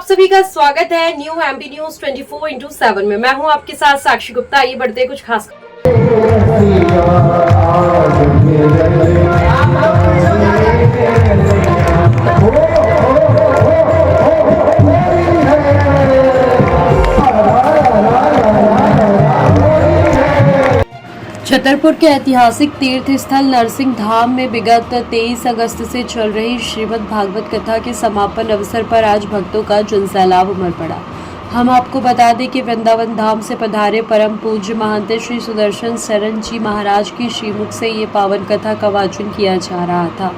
सभी का स्वागत है न्यू एमपी न्यूज 24/7 में। मैं हूं आपके साथ साक्षी गुप्ता। आइए बढ़ते कुछ खास। छतरपुर के ऐतिहासिक तीर्थ स्थल नरसिंह धाम में विगत 23 अगस्त से चल रही श्रीमद् भागवत कथा के समापन अवसर पर आज भक्तों का जनसैलाब उमड़ पड़ा। हम आपको बता दें कि वृंदावन धाम से पधारे परम पूज्य महंत श्री सुदर्शन शरण जी महाराज की श्रीमुख से ये पावन कथा का वाचन किया जा रहा था।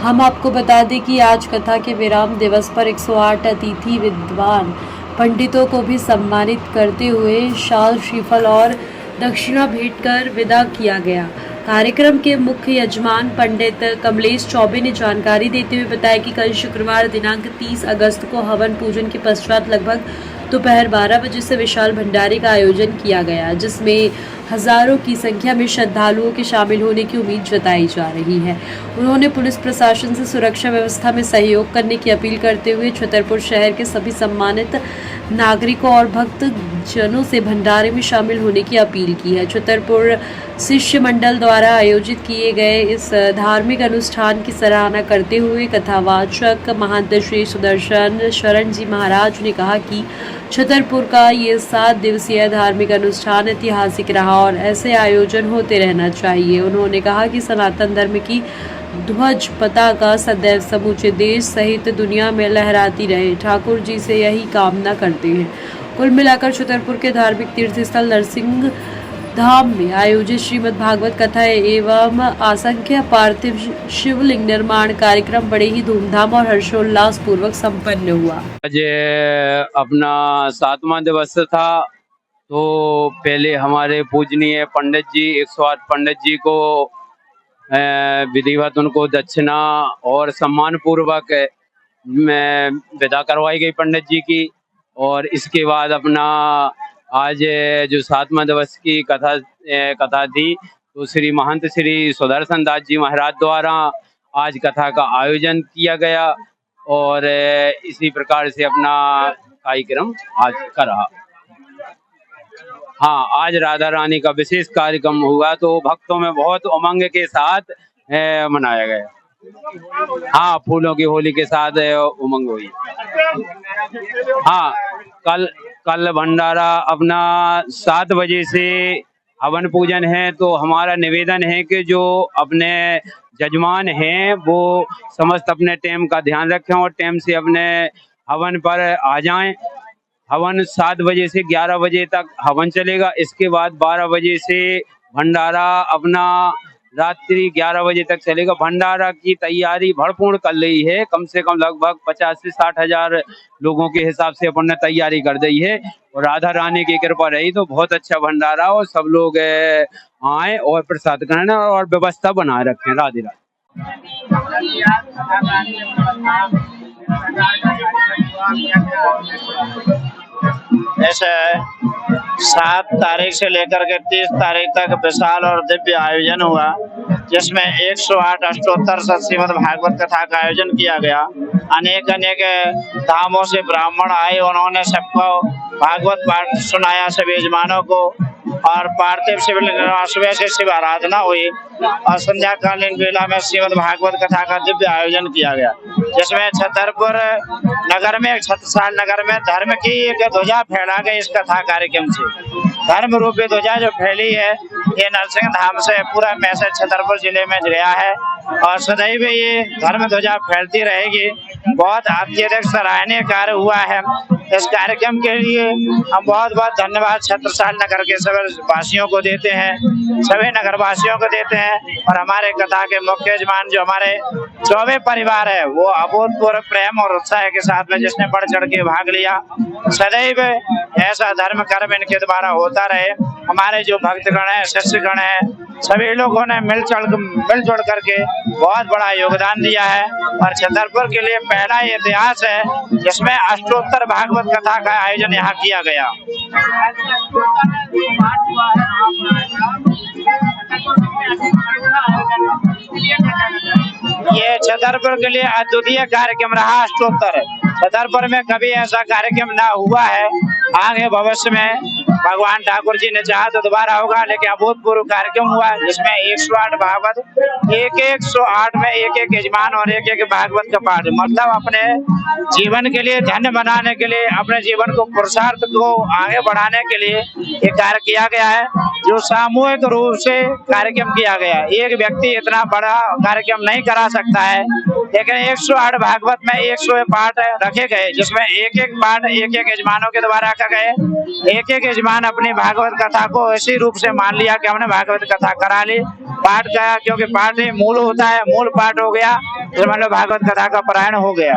हम आपको बता दें कि आज कथा के विराम दिवस पर 108 अतिथि विद्वान पंडितों को भी सम्मानित करते हुए शाल श्रीफल और दक्षिणा भेंट कर विदा किया गया। कार्यक्रम के मुख्य यजमान पंडित कमलेश चौबे ने जानकारी देते हुए बताया कि कल शुक्रवार दिनांक 30 अगस्त को हवन पूजन के पश्चात लगभग दोपहर 12 बजे से विशाल भंडारे का आयोजन किया गया, जिसमें हजारों की संख्या में श्रद्धालुओं के शामिल होने की उम्मीद जताई जा रही है। उन्होंने पुलिस प्रशासन से सुरक्षा व्यवस्था में सहयोग करने की अपील करते हुए छतरपुर शहर के सभी सम्मानित नागरिकों और भक्त जनों से भंडारे में शामिल होने की अपील की है। छतरपुर शिष्य मंडल द्वारा आयोजित किए गए इस धार्मिक अनुष्ठान की सराहना करते हुए कथावाचक महंत श्री सुदर्शन शरण जी महाराज ने कहा कि छतरपुर का ये 7 दिवसीय धार्मिक अनुष्ठान ऐतिहासिक रहा और ऐसे आयोजन होते रहना चाहिए। उन्होंने कहा कि सनातन धर्म की ध्वज पताका सदैव समूचे देश सहित दुनिया में लहराती रहे। ठाकुर जी से यही कामना करते हैं। कुल मिलाकर छतरपुर के धार्मिक तीर्थ स्थल नरसिंह धाम में आयोजित श्रीमद् भागवत कथा एवं असंख्य पार्थिव शिवलिंग निर्माण कार्यक्रम बड़े ही धूमधाम और हर्षोल्लास पूर्वक संपन्न हुआ। आज अपना 7वां दिवस था, तो पहले हमारे पूजनीय पंडित जी 108 पंडित जी को विधिवत उनको दक्षिणा और सम्मान पूर्वक विदा करवाई गई पंडित जी की। और इसके बाद अपना आज जो 7वां दिवस की कथा थी, तो श्री महंत श्री सुदर्शन दास जी महाराज द्वारा आज कथा का आयोजन किया गया और इसी प्रकार से अपना कार्यक्रम आज का रहा। हाँ, आज राधा रानी का विशेष कार्यक्रम हुआ, तो भक्तों में बहुत उमंग के साथ मनाया गया। हाँ, फूलों की होली के साथ उमंग हुई। हाँ, कल भंडारा अपना 7 बजे से हवन पूजन है, तो हमारा निवेदन है कि जो अपने जजमान हैं वो समस्त अपने टाइम का ध्यान रखें और टाइम से अपने हवन पर आ जाएं। हवन 7 बजे से 11 बजे तक हवन चलेगा। इसके बाद 12 बजे से भंडारा अपना रात्रि 11 बजे तक चलेगा। भंडारा की तैयारी भरपूर कर रही है, कम से कम लगभग 50 से 60 हजार लोगों के हिसाब से अपन ने तैयारी कर दी है। और राधा रानी की कृपा रही तो बहुत अच्छा भंडारा और सब लोग आए और प्रसाद ग्रहण और व्यवस्था बनाए रखें। राधे राधे। ऐसे 7 तारीख से लेकर के 30 तारीख तक विशाल और दिव्य आयोजन हुआ, जिसमें 108 अष्टोत्तर श्रीमद् भागवत कथा का आयोजन किया गया। अनेक धामों से ब्राह्मण आए, उन्होंने सबको भागवत पाठ सुनाया, सभी यजमानों को, और पार्थिव शिवलिंग सुबह से शिव आराधना हुई और संध्याकालीन वेला में श्रीमद् भागवत कथा का दिव्य आयोजन किया गया, जिसमें छतरपुर नगर में छत्रसाल नगर में धर्म की एक ध्वजा फहरा गई। इस कथा कार्यक्रम से धर्म रूपी ध्वजा जो फैली है, ये नरसिंह धाम से पूरा मैसेज छतरपुर जिले में गया है और सदैव ये धर्म ध्वजा फैलती रहेगी। बहुत अत्यधिक सराहनीय कार्य हुआ है। इस कार्यक्रम के लिए हम बहुत बहुत धन्यवाद छत्रसाल नगर के सभी वासियों को देते हैं, सभी नगर वासियों को देते हैं। और हमारे कथा के मुख्य यजमान जो हमारे चौबे परिवार है, वो अभूतपूर्व प्रेम और उत्साह के साथ में जिसने बढ़ चढ़ के भाग लिया। सदैव ऐसा धर्म कर्म इनके द्वारा होता रहे। हमारे जो भक्तगण है, शिष्यगण है, सभी लोगों ने मिलजुल करके बहुत बड़ा योगदान दिया है। और छतरपुर के लिए पहला इतिहास है जिसमें अष्टोत्तर भागवत कथा का आयोजन यहाँ किया गया। ये छतरपुर के लिए अद्वितीय कार्यक्रम रहा। अष्टोत्तर छतरपुर में कभी ऐसा कार्यक्रम ना हुआ है। आगे भविष्य में भगवान ठाकुर जी ने चाहा तो दोबारा होगा, लेकिन अभूतपूर्व कार्यक्रम हुआ जिसमें 108 भागवत, एक 108 में एक एक यजमान और एक एक भागवत का पाठ, मतलब अपने जीवन के लिए धन्य बनाने के लिए, अपने जीवन को पुरुषार्थ को आगे बढ़ाने के लिए ये कार्य किया गया है, जो सामूहिक रूप से कार्यक्रम किया गया है। एक व्यक्ति इतना बड़ा कार्यक्रम नहीं करा सकता है, लेकिन 108 भागवत में 100 पाठ रखे गए, जिसमें एक एक पाठ एक एक यजमानों के द्वारा रखा गए। एक एक यजमान अपनी भागवत कथा को ऐसी रूप से मान लिया कि हमने भागवत कथा करा ली, पाठ का, क्योंकि पाठ ही मूल होता है, मूल पाठ हो गया, तो मतलब भागवत कथा का पारायण हो गया।